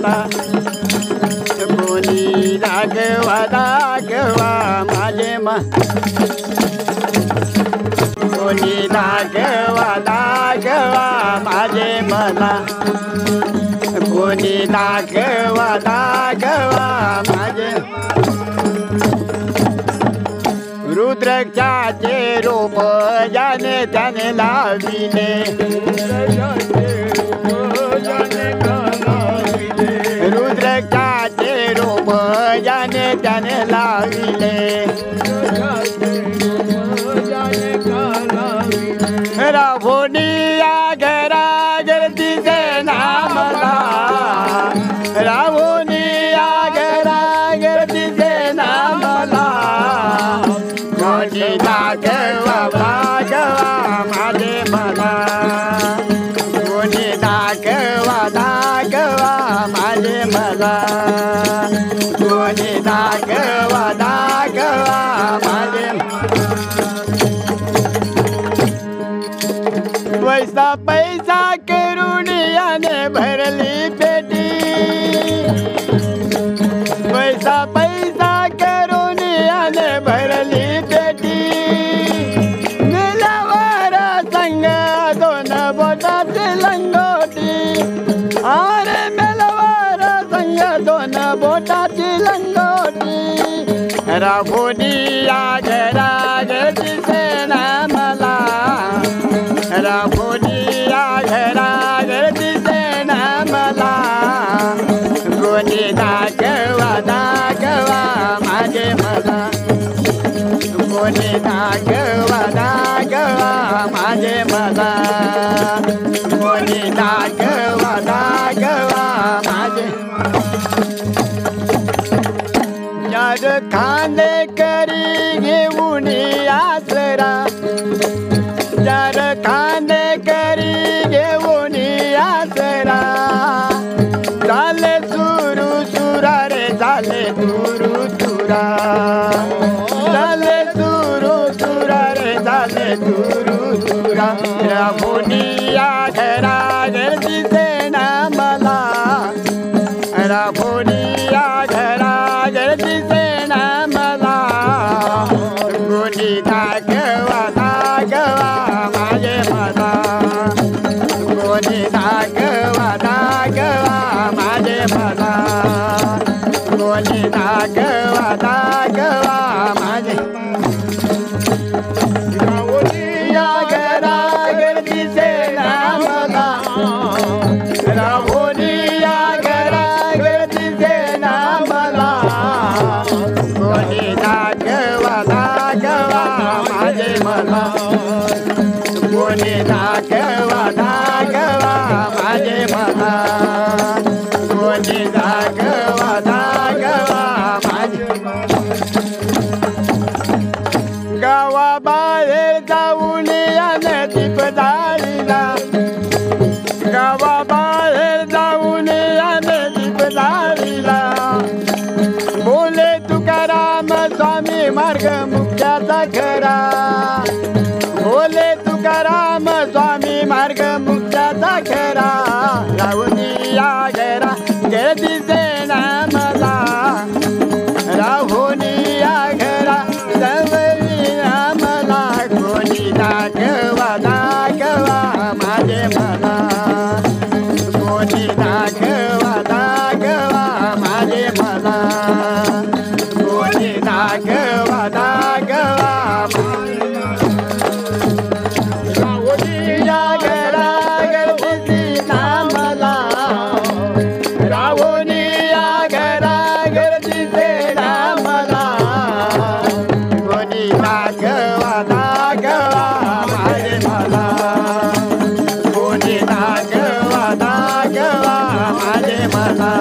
मला कोणी दाखवा दाखवा माझे कोणी दाखवा दाखवा माझे मला कोणी दाखवा दाखवा माझे रुद्राक्षाचे रूप ज्याने त्याने लाविले रुद्राक्षाचे रूप ज्याने त्याने लाविले रावणी या घरा गर्दीचे नामला रावणी या घरा गर्दीचे नामला कोणी दाखवा दाखवा माझे मला कोणी दाखवा दाखवा माझे मला कोणी दाखवा दाखवा माझे पैसा पैसा करून याने भरली पेटी पैसा पैसा करून याने भरली पेटी मिलावर संग दोन बोटाची लंगोटी अरे मिलावर संग दोन बोटाची लंगोटी राबोनी या घरा गर्दीचे नामला राबोनी या घरा गर्दीचे नामला कोणी दाखवा दाखवा माझे मला कोणी दाखवा दाखवा माझे मला कोणी दाखवा दाखवा माझे चार खांदे करी घेऊन आसरा चार खांदे करी घेऊन आसरा झाले सुरू सुरा रे झाले सुरू सुरा झाले सुरू सुरा रे झाले सुरू सुरा राबोनी या घरा गर्दीचे नामला राबोनी या घरा गर्दीचे नामला कोणी दाखवा दाखवा माझे मला कोणी दाखवा दाखवा माझे मला कोणी दाखवा दाखवा माझे या घरा गर्दीचे नामला राबोनी या घरा गर्दीचे नामला कोणी दाखवा दाखवा माझे मला कोणी दाखवा दाखवा माझे मला कोणी दाखवा दाखवा माझे गावाबाहेर जाऊन याने दीप जाळीला गावाबाहेर जाऊन याने दीप जाळीला बोले तुकाराम स्वामी मार्ग मुक्त्याचा खरा बोले तुकाराम स्वामी मार्ग मुक्त्याचा खरा राहुनी या घरा गर्दीचे नामला राहुनी या घरा जवळी नामला कोणी दाखवा दाखवा माझे मला कोणी दाखवा दाखवा माझे मला कोणी दाखवा दाखवा या घरा गर्दीची नामला राहुनी या घरा गर्दीचे नामला कोणी दाखवा दाखवा माझे मला कोणी दाखवा दाखवा माझे मला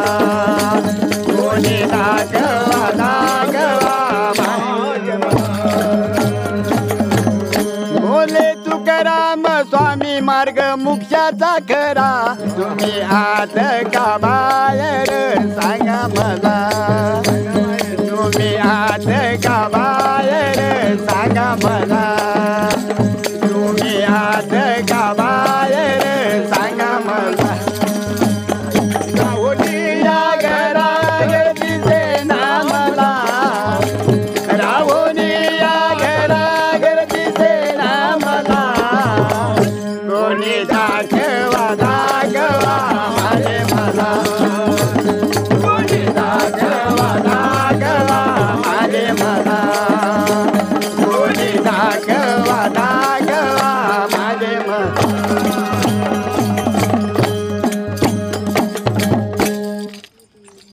कोणी दाखवा दाखवा बोले तुकाराम स्वामी मार्ग मुक्त्याचा खरा तुम्ही आत का बाहेर सांगा मला तुम्ही आत का बाहेर सांगा मला तुम्ही आत का बाहेर